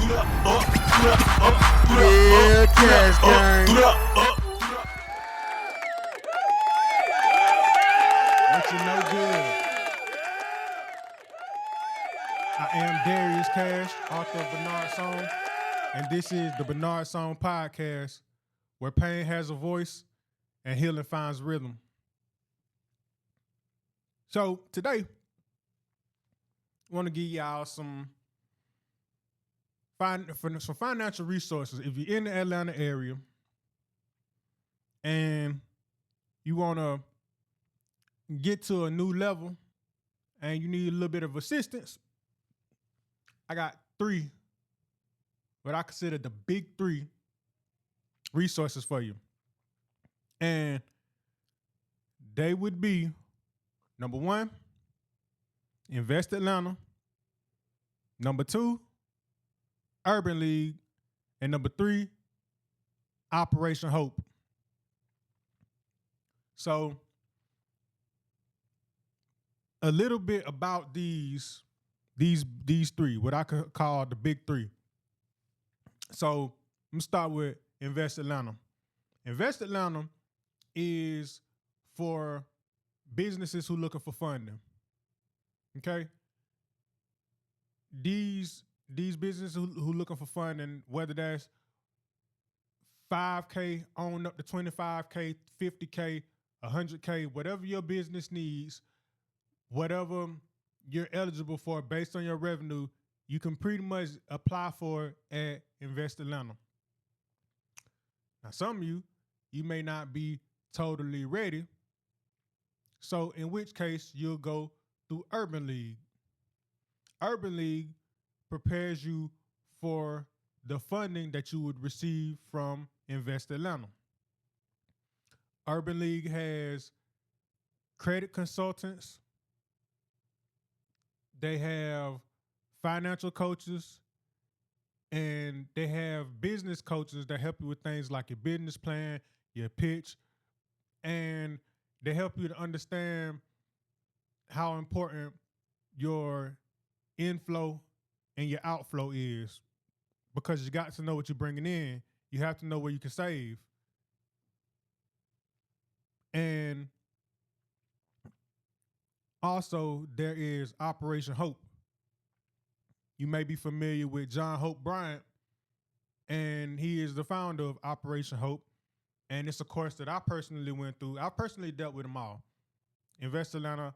Yeah, Cache gang. What you know good? I am Darius Cache, author of Bernard Song, and this is the Bernard Song podcast, where pain has a voice and healing finds rhythm. So today, I want to give y'all some financial resources. If you're in the Atlanta area and you want to get to a new level and you need a little bit of assistance, I got three, what I consider the big three resources for you. And they would be, number one, Invest Atlanta. Number two, Urban League. And number three, Operation Hope. So, a little bit about these three, what I could call the big three. So, I'm gonna start with Invest Atlanta. Invest Atlanta is for businesses who looking for funding. Okay? These businesses who looking for funding, whether that's $5K on up to $25K, $50K, $100K, whatever your business needs, whatever you're eligible for based on your revenue, you can pretty much apply for it at Invest Atlanta. Now, some of you may not be totally ready. So in which case, you'll go through Urban League. Urban League prepares you for the funding that you would receive from Invest Atlanta. Urban League has credit consultants. They have financial coaches, and they have business coaches that help you with things like your business plan, your pitch, and they help you to understand how important your inflow and your outflow is, because you got to know what you're bringing in. You have to know where you can save. And also, there is Operation Hope. You may be familiar with John Hope Bryant, and he is the founder of Operation Hope. And it's a course that I personally went through. I personally dealt with them all. Invest Atlanta,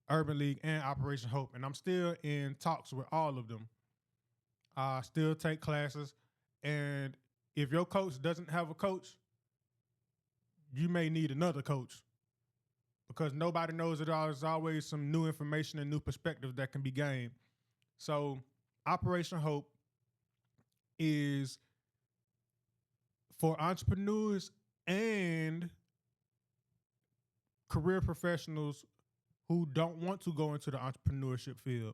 Urban League, and Operation Hope. And I'm still in talks with all of them. I still take classes. And if your coach doesn't have a coach, you may need another coach, because nobody knows it all. There's always some new information and new perspectives that can be gained. So Operation Hope is for entrepreneurs and career professionals who don't want to go into the entrepreneurship field.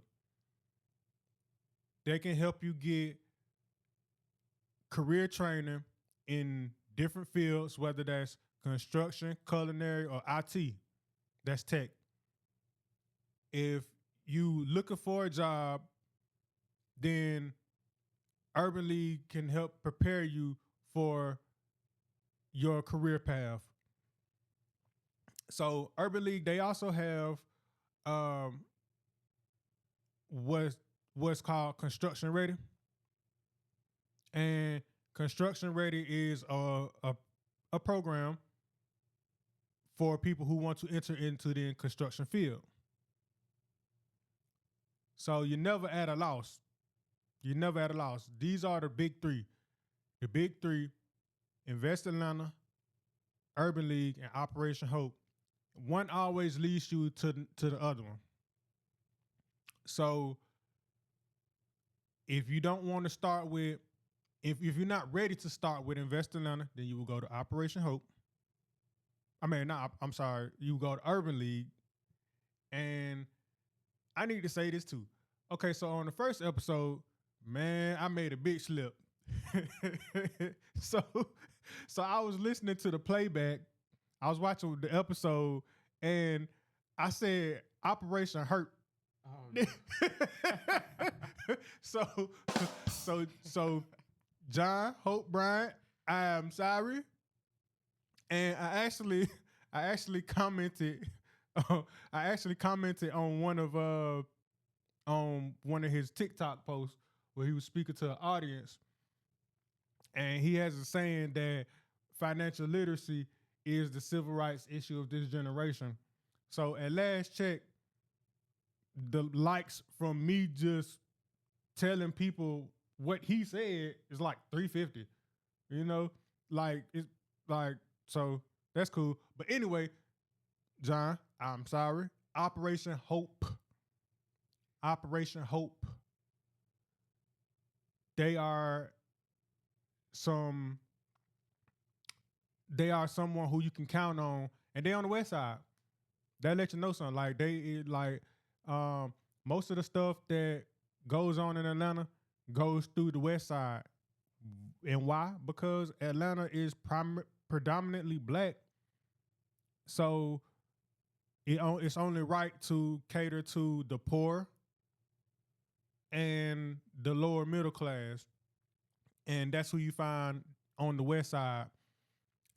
They can help you get career training in different fields, whether that's construction, culinary, or IT. That's tech. If you looking for a job, then Urban League can help prepare you for your career path. So Urban League, they also have what's called Construction Ready. And Construction Ready is a program for people who want to enter into the construction field. So you're never at a loss. You're never at a loss. These are the big three. The big three: Invest Atlanta, Urban League, and Operation Hope. One always leads you to the other one. So if you don't want to start with, if you're not ready to start with Invest Atlanta, then you will go to Operation Hope. You go to Urban League. And I need to say this too. Okay, so on the first episode, man, I made a big slip. So I was listening to the playback. I was watching the episode, and I said Operation Hurt. So, John Hope Bryant, I am sorry, and I actually commented, on one of his TikTok posts where he was speaking to an audience, and he has a saying that financial literacy is the civil rights issue of this generation. So at last check, the likes from me just telling people what he said is like 350. You know, like it's like so that's cool. But anyway, John, I'm sorry. Operation Hope. Operation Hope. They are some. They are someone who you can count on, and they on the west side. That let you know something. Like most of the stuff that goes on in Atlanta goes through the west side. And why? Because Atlanta is predominantly black. So it's only right to cater to the poor and the lower middle class. And that's who you find on the west side.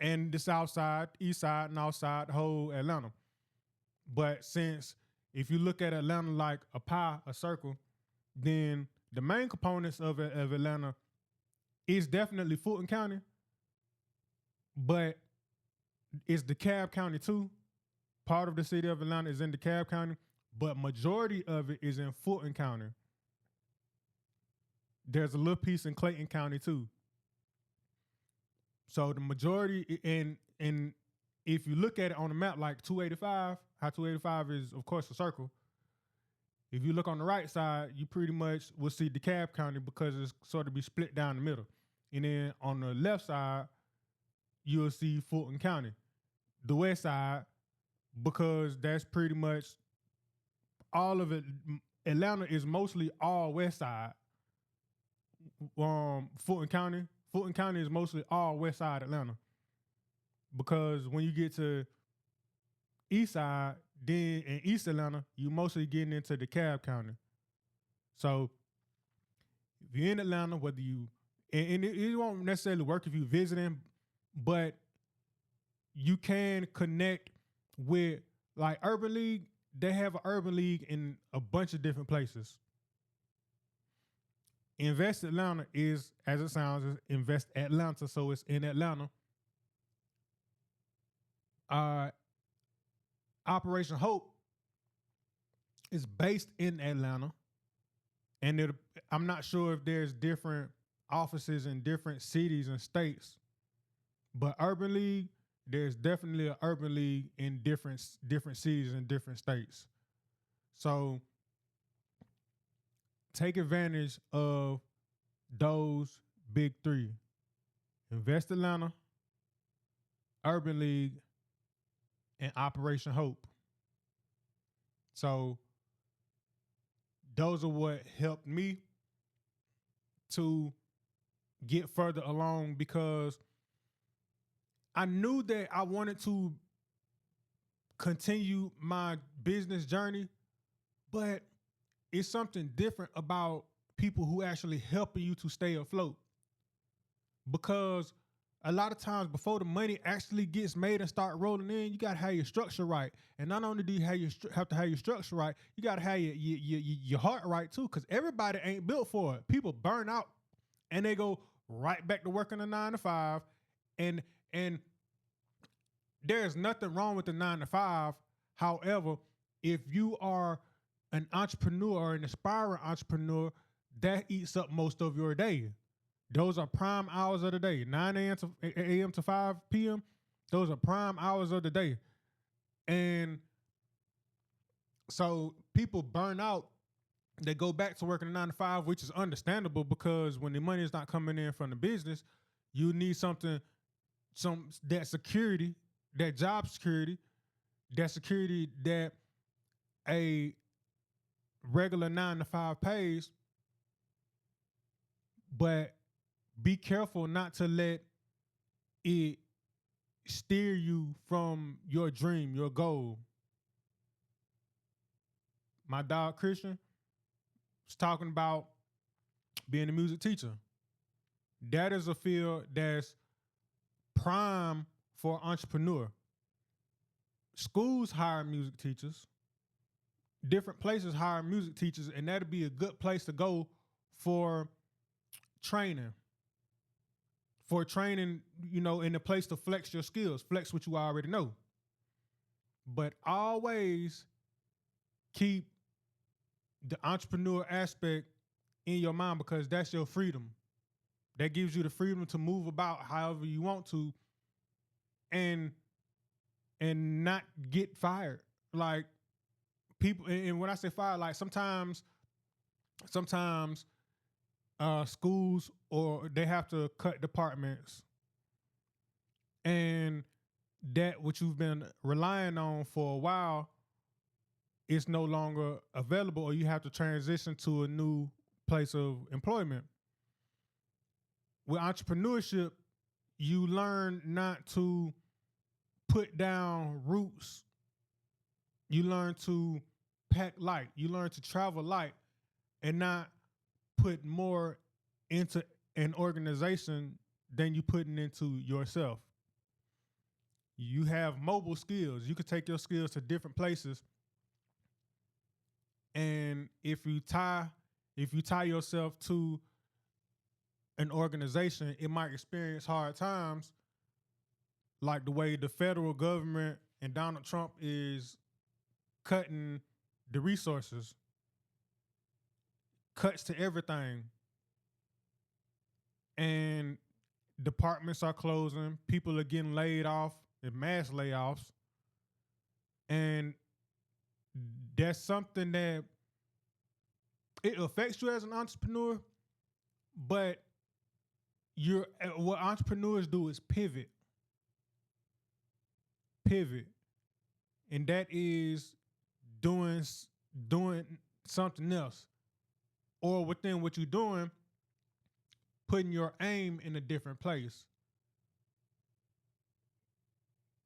And the south side, east side, north side, the whole Atlanta. But since if you look at Atlanta like a pie, a circle, then the main components of Atlanta is definitely Fulton County, but it's DeKalb County too. Part of the city of Atlanta is in DeKalb County, but majority of it is in Fulton County. There's a little piece in Clayton County too. So the majority, and if you look at it on the map, like 285, how 285 is, of course, a circle. If you look on the right side, you pretty much will see DeKalb County because it's sort of be split down the middle. And then on the left side, you'll see Fulton County. The west side, because that's pretty much all of it. Atlanta is mostly all west side. Fulton County is mostly all west side Atlanta. Because when you get to east side, then in East Atlanta, you mostly getting into DeKalb County. So if you're in Atlanta, whether you and it won't necessarily work if you're visiting, but you can connect with like Urban League. They have an Urban League in a bunch of different places. Invest Atlanta is, as it sounds, is Invest Atlanta, so it's in Atlanta. Operation Hope is based in Atlanta, and I'm not sure if there's different offices in different cities and states, but Urban League, there's definitely an Urban League in different cities and different states. So take advantage of those big three: Invest Atlanta, Urban League, and Operation Hope. So those are what helped me to get further along, because I knew that I wanted to continue my business journey, but it's something different about people who actually helping you to stay afloat. Because a lot of times before the money actually gets made and start rolling in, you gotta have your structure right. And not only do you have to have your structure right, you gotta have your heart right too, because everybody ain't built for it. People burn out and they go right back to working a 9 to 5. And there's nothing wrong with the 9 to 5. However, if you are an entrepreneur or an aspiring entrepreneur, that eats up most of your day. Those are prime hours of the day, 9 a.m. to 5 p.m. Those are prime hours of the day. And so people burn out. They go back to working a 9 to 5, which is understandable, because when the money is not coming in from the business, you need that security, that job security, that security that a regular 9 to 5 pays. But be careful not to let it steer you from your dream, your goal. my dog Christian was talking about being a music teacher. That is a field that's prime for entrepreneur. Schools hire music teachers. Different places hire music teachers, and that'd be a good place to go for training. For training, in a place to flex your skills, flex what you already know. But always keep the entrepreneur aspect in your mind, because that's your freedom. That gives you the freedom to move about however you want to and not get fired. Like people, and when I say fired, like sometimes schools, or they have to cut departments, and that what you've been relying on for a while is no longer available, or you have to transition to a new place of employment. With entrepreneurship, you learn not to put down roots. You learn to pack light. You learn to travel light and not put more into an organization than you putting into yourself. You have mobile skills. You can take your skills to different places. And if you tie yourself to an organization, it might experience hard times, like the way the federal government and Donald Trump is cutting the resources, cuts to everything. And departments are closing, people are getting laid off, and mass layoffs. And that's something that it affects you as an entrepreneur, but what entrepreneurs do is pivot. And that is doing something else, or within what you're doing, putting your aim in a different place.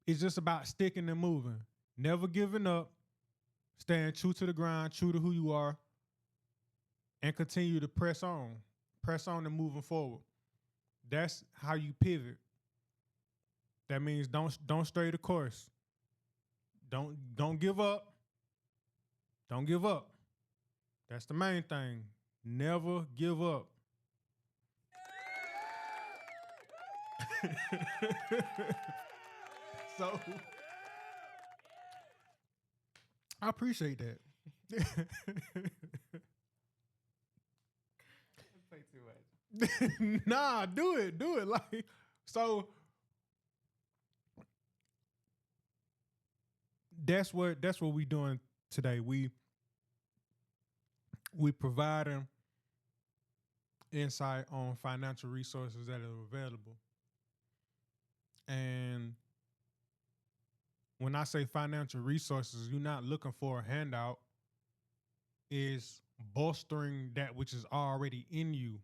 It's just about sticking and moving, never giving up, staying true to the grind, true to who you are, and continue to press on and moving forward. That's how you pivot. That means don't stray the course. Don't give up. Don't give up. That's the main thing. Never give up. So I appreciate that. Play too much. Nah, do it. Like, so that's what we doing today. We providing insight on financial resources that are available. And when I say financial resources, you're not looking for a handout. It's bolstering that which is already in you.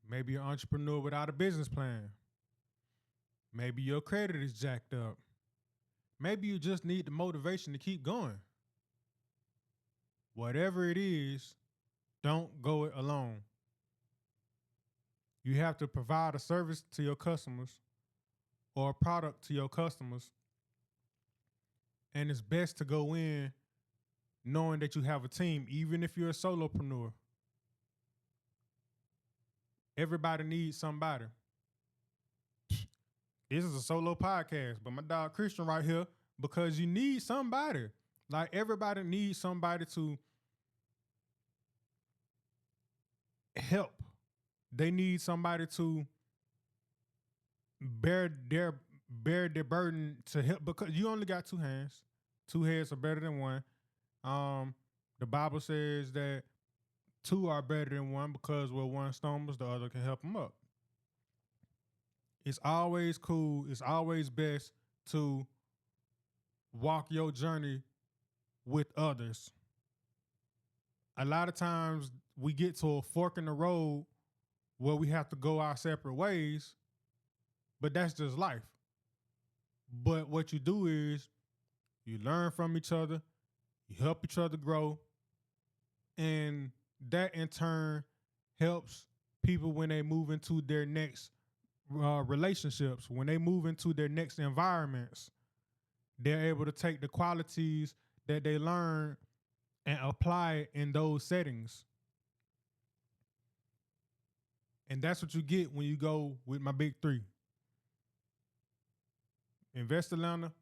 Maybe you're an entrepreneur without a business plan. Maybe your credit is jacked up. Maybe you just need the motivation to keep going. Whatever it is, don't go it alone. You have to provide a service to your customers or a product to your customers. And it's best to go in knowing that you have a team, even if you're a solopreneur. Everybody needs somebody. This is a solo podcast, but my dog Christian right here, because you need somebody. Like, everybody needs somebody to help. They need somebody to bear their burden to help, because you only got two hands. Two heads are better than one. The Bible says that two are better than one, because where one stumbles, the other can help them up. It's always cool. It's always best to walk your journey with others. A lot of times we get to a fork in the road where we have to go our separate ways, but that's just life. But what you do is you learn from each other, you help each other grow, and that in turn helps people when they move into their next relationships, when they move into their next environments. They're able to take the qualities that they learn and apply it in those settings. And that's what you get when you go with my big three: Invest Atlanta,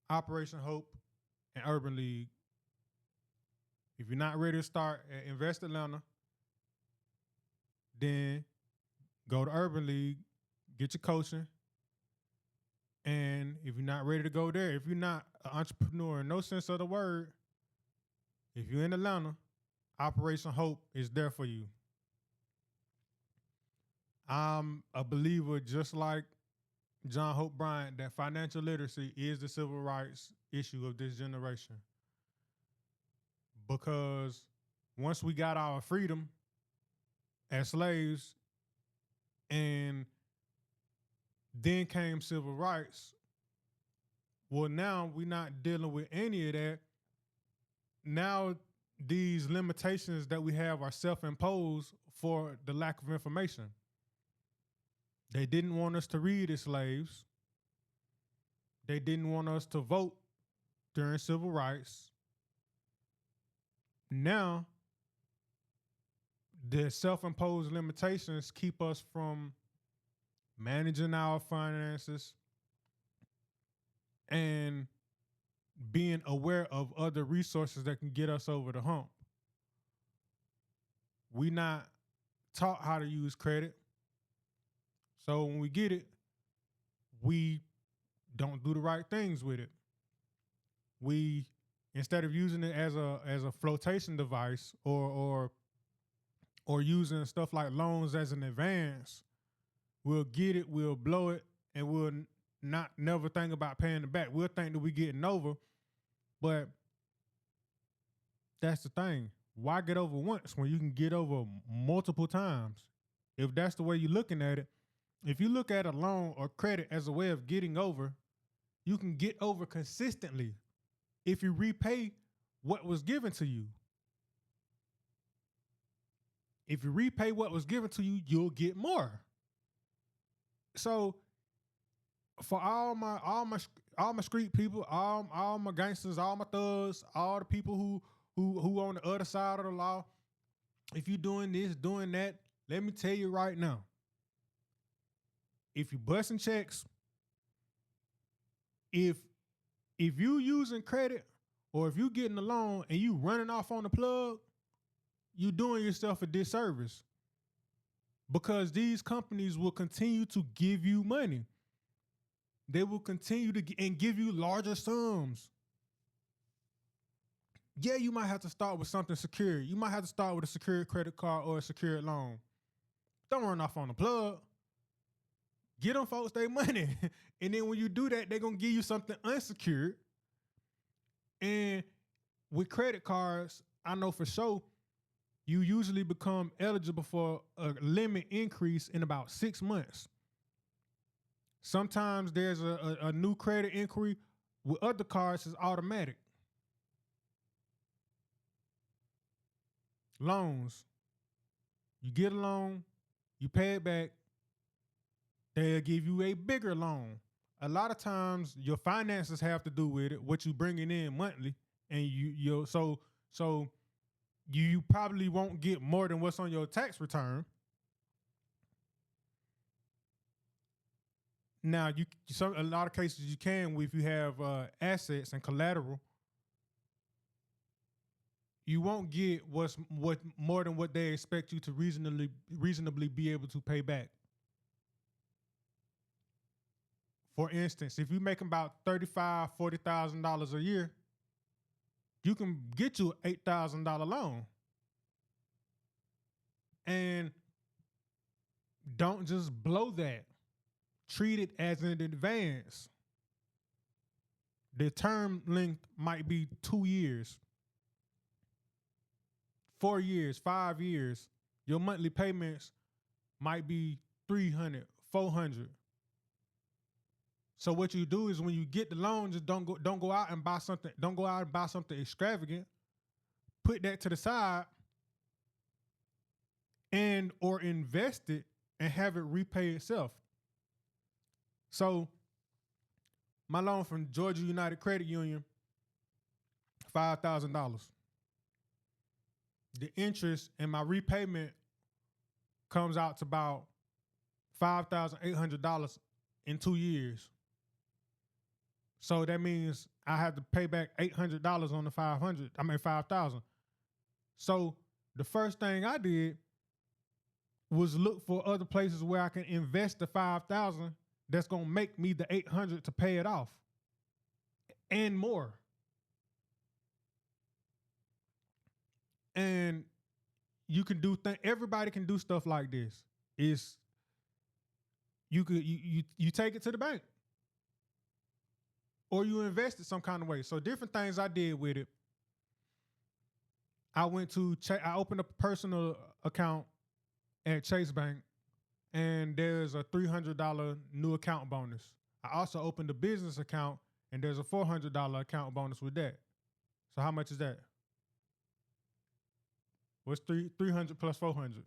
Operation Hope, and Urban League. If you're not ready to start at Invest Atlanta, then go to Urban League, get your coaching. And if you're not ready to go there, if you're not an entrepreneur in no sense of the word, if you're in Atlanta, Operation Hope is there for you. I'm a believer, just like John Hope Bryant, that financial literacy is the civil rights issue of this generation. Because once we got our freedom as slaves, and then came civil rights, well, now we're not dealing with any of that. Now these limitations that we have are self-imposed for the lack of information. They didn't want us to read as slaves. They didn't want us to vote during civil rights. Now, the self-imposed limitations keep us from managing our finances and being aware of other resources that can get us over the hump. We not taught how to use credit. So when we get it, we don't do the right things with it. We, instead of using it as a flotation device or using stuff like loans as an advance, we'll get it, we'll blow it, and we'll not never think about paying it back. We'll think that we're getting over, but that's the thing. Why get over once when you can get over multiple times? If that's the way you're looking at it, if you look at a loan or credit as a way of getting over, you can get over consistently if you repay what was given to you. If you repay what was given to you, you'll get more. So for all my street people, all my gangsters, all my thugs, all the people who on the other side of the law, if you doing this, doing that, let me tell you right now, if you busting checks, if you using credit or if you getting a loan and you running off on the plug, you doing yourself a disservice, because these companies will continue to give you money. They will continue to and give you larger sums. Yeah, you might have to start with something secure. You might have to start with a secured credit card or a secured loan. Don't run off on the plug. Get them folks their money. And then when you do that, they're going to give you something unsecured. And with credit cards, I know for sure, you usually become eligible for a limit increase in about 6 months. Sometimes there's a new credit inquiry. With other cards, it's automatic. Loans. You get a loan, you pay it back, they'll give you a bigger loan. A lot of times your finances have to do with it, what you bringing in monthly, and so you probably won't get more than what's on your tax return. Now, a lot of cases you can, if you have assets and collateral, you won't get what more than what they expect you to reasonably be able to pay back. For instance, if you're making about $35,000, $40,000 a year, you can get you an $8,000 loan. And don't just blow that. Treat it as an advance. The term length might be 2 years, 4 years, 5 years. Your monthly payments might be $300, $400. So what you do is when you get the loan, just don't go out and buy something. Don't go out and buy something extravagant. Put that to the side and or invest it and have it repay itself. So my loan from Georgia United Credit Union, $5,000. The interest and my repayment comes out to about $5,800 in 2 years. So that means I have to pay back $800 on the 5,000. So the first thing I did was look for other places where I can invest the 5,000 that's gonna make me the 800 to pay it off and more. And you can do everybody can do stuff like this. It's you take it to the bank or you invest it some kind of way. So different things I did with it. I opened up a personal account at Chase Bank, and there's a $300 new account bonus. I also opened a business account, and there's a $400 account bonus with that. So how much is that? What's 300 plus 400?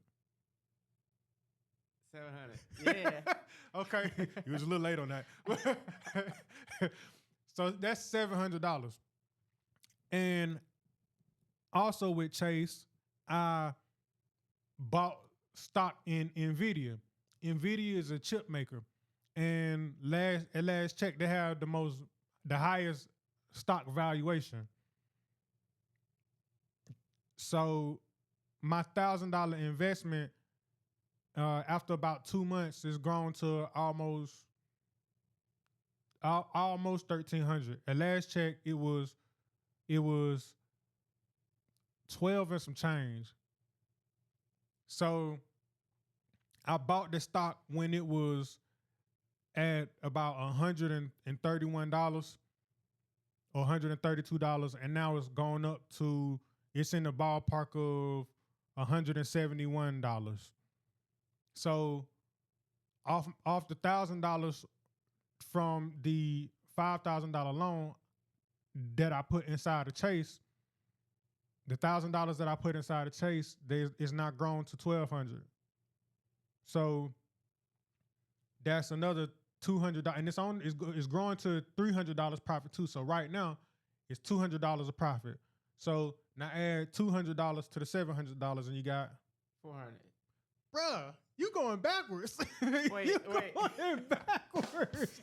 700. Yeah. Okay, you was a little late on that. So that's $700. And also with Chase, I bought stock in NVIDIA. NVIDIA is a chip maker, and at last check, they have the highest stock valuation. So my $1,000 investment, after about 2 months, has grown to almost 1,300. At last check, it was 12 and some change. So I bought the stock when it was at about $131 or $132, and now it's gone up to, it's in the ballpark of $171. So off the $1,000 from the $5,000 loan that I put inside the Chase, the $1,000 that I put inside the Chase is not grown to $1,200. So that's another $200, and it's growing to $300 profit too. So right now it's $200 of profit. So now add $200 to the $700, and you got 400. Bruh, you going backwards. Wait. Going backwards.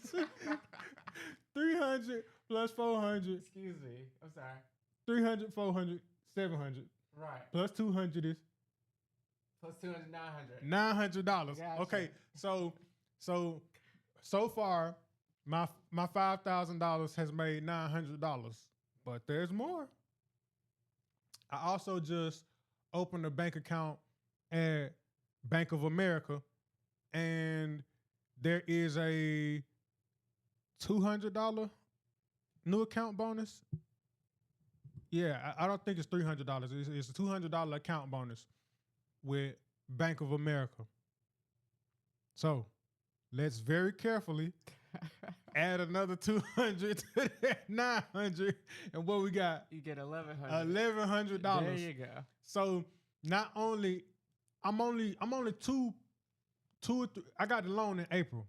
300 plus 400. Excuse me. I'm sorry. 300, 400, 700. Right. Plus 200 is Plus 200, 900. $900. Gotcha. Okay, so far, my $5,000 has made $900, but there's more. I also just opened a bank account at Bank of America, and there is a $200 new account bonus. Yeah, I don't think it's $300. It's a $200 account bonus with Bank of America. So let's very carefully add another 200 to that 900, and what we got? You get $1,100. $1,100. There you go. So not only I'm only two or three. I got the loan in April.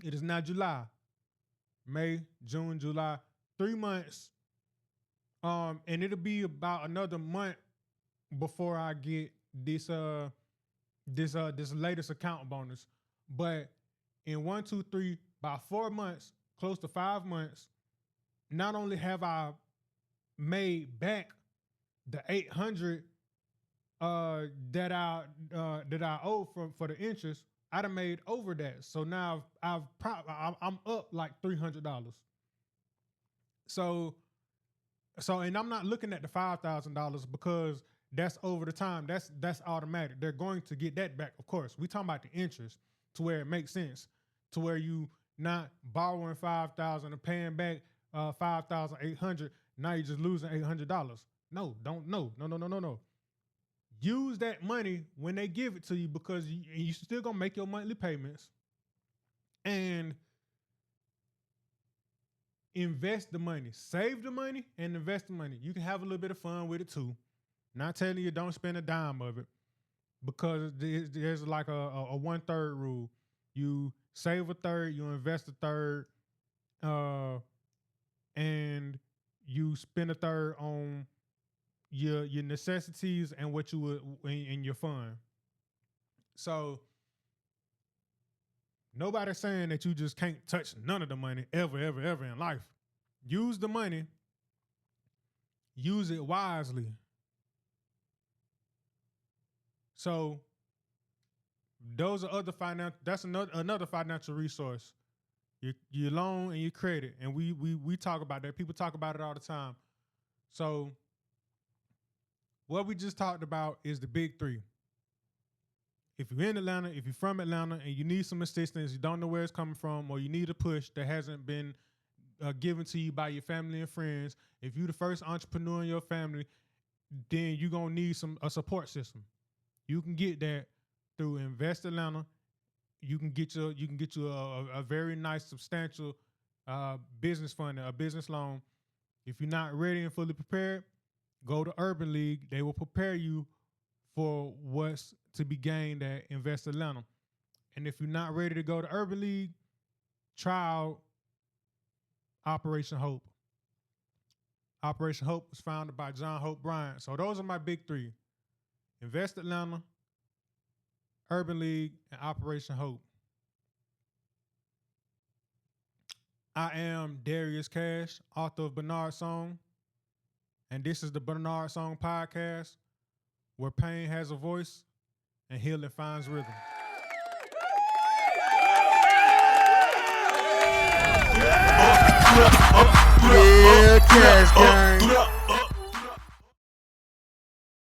It is now July, May, June, July. 3 months. And it'll be about another month before I get this latest account bonus. But in 1, 2, 3, by 4 months, close to 5 months, not only have I made back the $800 that I owe for the interest, I done made over that. So now I'm up like $300. So, and I'm not looking at the $5,000 because that's over the time. That's automatic. They're going to get that back, of course. We talking about the interest to where it makes sense, to where you not borrowing $5,000 and paying back $5,800. Now you're just losing $800. No. Use that money when they give it to you, because you still gonna make your monthly payments, and invest the money. Save the money and invest the money. You can have a little bit of fun with it too. Not telling you don't spend a dime of it, because there's like a 1/3 rule. You save a third, you invest a third, and you spend a third on your necessities and what you would in your fund. So nobody's saying that you just can't touch none of the money ever in life. Use the money. Use it wisely. So those are other that's another financial resource. Your loan and your credit. And we talk about that. People talk about it all the time. So what we just talked about is the big three. If you're in Atlanta, if you're from Atlanta and you need some assistance, you don't know where it's coming from, or you need a push that hasn't been given to you by your family and friends, if you're the first entrepreneur in your family, then you're going to need a support system. You can get that through Invest Atlanta. You can get you a very nice, substantial business fund, a business loan. If you're not ready and fully prepared, go to Urban League. They will prepare you for what's to be gained at Invest Atlanta. And if you're not ready to go to Urban League, try out Operation Hope. Operation Hope was founded by John Hope Bryant. So those are my big three: Invest Atlanta, Urban League, and Operation Hope. I am Darius Cache, author of Bernard Song, and this is the Bernard Song Podcast, where pain has a voice and healing finds rhythm. Yeah, Cash Gang.